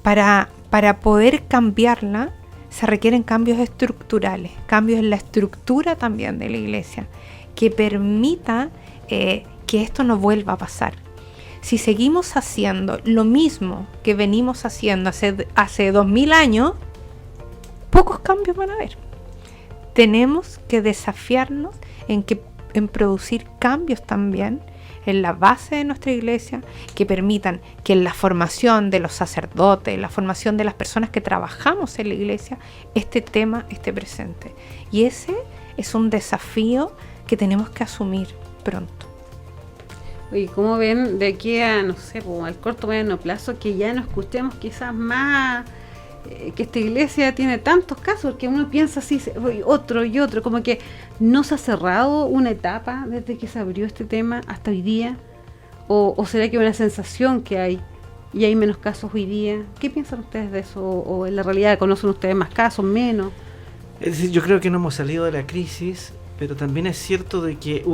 para poder cambiarla se requieren cambios estructurales, cambios en la estructura también de la Iglesia, que permita que esto no vuelva a pasar. Si seguimos haciendo lo mismo que venimos haciendo hace 2000 años, pocos cambios van a haber. Tenemos que desafiarnos en producir cambios también en la base de nuestra Iglesia, que permitan que en la formación de los sacerdotes, en la formación de las personas que trabajamos en la Iglesia, este tema esté presente. Y ese es un desafío que tenemos que asumir pronto. Oye, ¿cómo ven de aquí a, no sé, al corto o mediano plazo, que ya no escuchemos quizás más, que esta Iglesia tiene tantos casos, que uno piensa así, otro y otro, como que no se ha cerrado una etapa desde que se abrió este tema hasta hoy día? ¿O será que es una sensación que hay y hay menos casos hoy día? ¿Qué piensan ustedes de eso? ¿O en la realidad conocen ustedes más casos, menos? Es decir, yo creo que no hemos salido de la crisis, pero también es cierto de que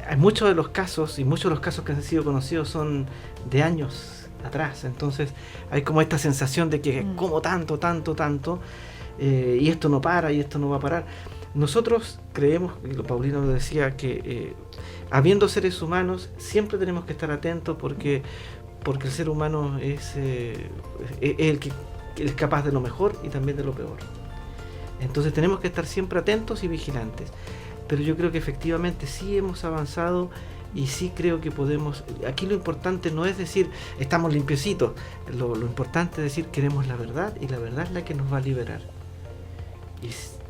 hay muchos de los casos, y muchos de los casos que han sido conocidos son de años atrás. Entonces hay como esta sensación de que como tanto, y esto no para, y esto no va a parar. Nosotros creemos, y Paulino lo decía, que habiendo seres humanos siempre tenemos que estar atentos, porque el ser humano es el que es capaz de lo mejor y también de lo peor. Entonces tenemos que estar siempre atentos y vigilantes. Pero yo creo que efectivamente sí hemos avanzado, y sí creo que podemos. Aquí lo importante no es decir estamos limpiecitos, lo importante es decir queremos la verdad, y la verdad es la que nos va a liberar,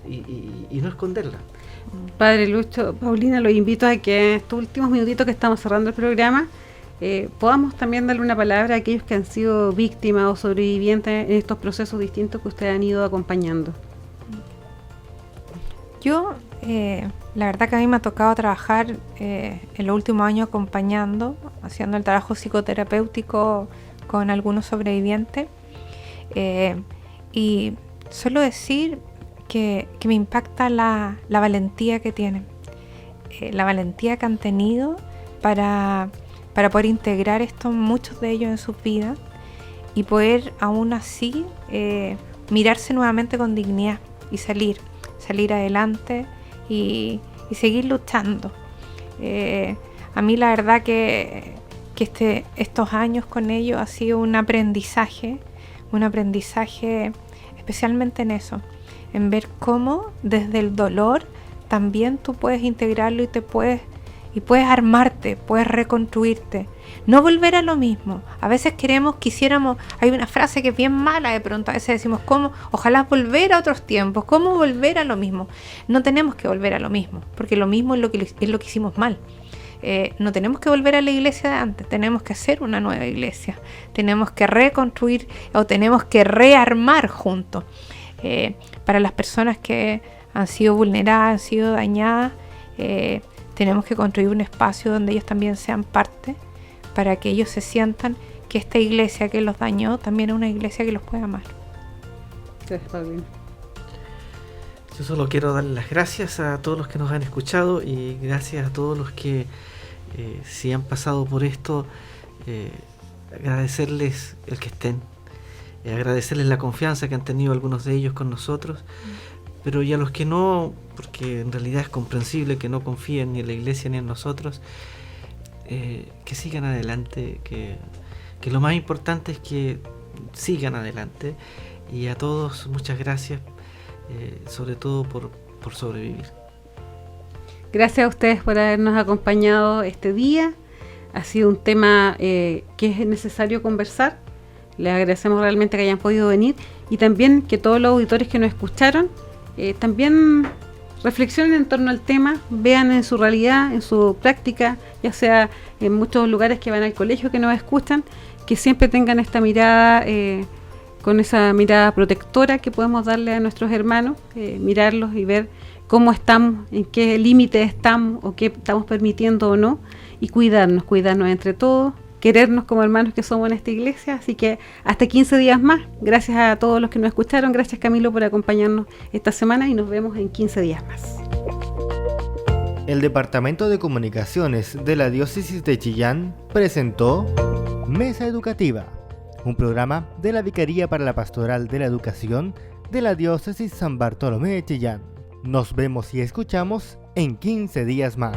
y no esconderla. Padre Lucho, Paulina, los invito a que estos últimos minutitos que estamos cerrando el programa, podamos también darle una palabra a aquellos que han sido víctimas o sobrevivientes en estos procesos distintos que ustedes han ido acompañando. Yo, la verdad que a mí me ha tocado trabajar en los últimos años acompañando, haciendo el trabajo psicoterapéutico con algunos sobrevivientes, y suelo decir que me impacta la valentía que tienen, la valentía que han tenido para poder integrar esto, muchos de ellos en sus vidas, y poder aún así mirarse nuevamente con dignidad y salir adelante y seguir luchando. A mí la verdad que estos años con ellos ha sido un aprendizaje especialmente en eso, en ver cómo desde el dolor también tú puedes integrarlo y puedes armarte, puedes reconstruirte, no volver a lo mismo. A veces quisiéramos, hay una frase que es bien mala de pronto, a veces decimos, ¿cómo? Ojalá volver a otros tiempos, ¿cómo volver a lo mismo? No tenemos que volver a lo mismo, porque lo mismo es lo que hicimos mal. No tenemos que volver a la iglesia de antes, tenemos que hacer una nueva iglesia, tenemos que reconstruir o tenemos que rearmar juntos. Para las personas que han sido vulneradas, han sido dañadas. Tenemos que construir un espacio donde ellos también sean parte, para que ellos se sientan que esta iglesia que los dañó también es una iglesia que los puede amar. Está bien. Yo solo quiero dar las gracias a todos los que nos han escuchado y gracias a todos los que si han pasado por esto, agradecerles el que estén, agradecerles la confianza que han tenido algunos de ellos con nosotros, pero y a los que no, porque en realidad es comprensible que no confíen ni en la iglesia ni en nosotros, que sigan adelante, que lo más importante es que sigan adelante. Y a todos muchas gracias, sobre todo por sobrevivir. Gracias a ustedes por habernos acompañado este día. Ha sido un tema que es necesario conversar. Les agradecemos realmente que hayan podido venir y también que todos los auditores que nos escucharon también reflexionen en torno al tema, vean en su realidad, en su práctica, ya sea en muchos lugares que van al colegio que nos escuchan, que siempre tengan esta mirada, con esa mirada protectora que podemos darle a nuestros hermanos, mirarlos y ver cómo estamos, en qué límite estamos o qué estamos permitiendo o no, y cuidarnos entre todos, querernos como hermanos que somos en esta iglesia. Así que hasta 15 días más. Gracias a todos los que nos escucharon. Gracias, Camilo, por acompañarnos esta semana y nos vemos en 15 días más. El Departamento de Comunicaciones de la Diócesis de Chillán presentó Mesa Educativa, un programa de la Vicaría para la Pastoral de la Educación de la Diócesis San Bartolomé de Chillán. Nos vemos y escuchamos en 15 días más.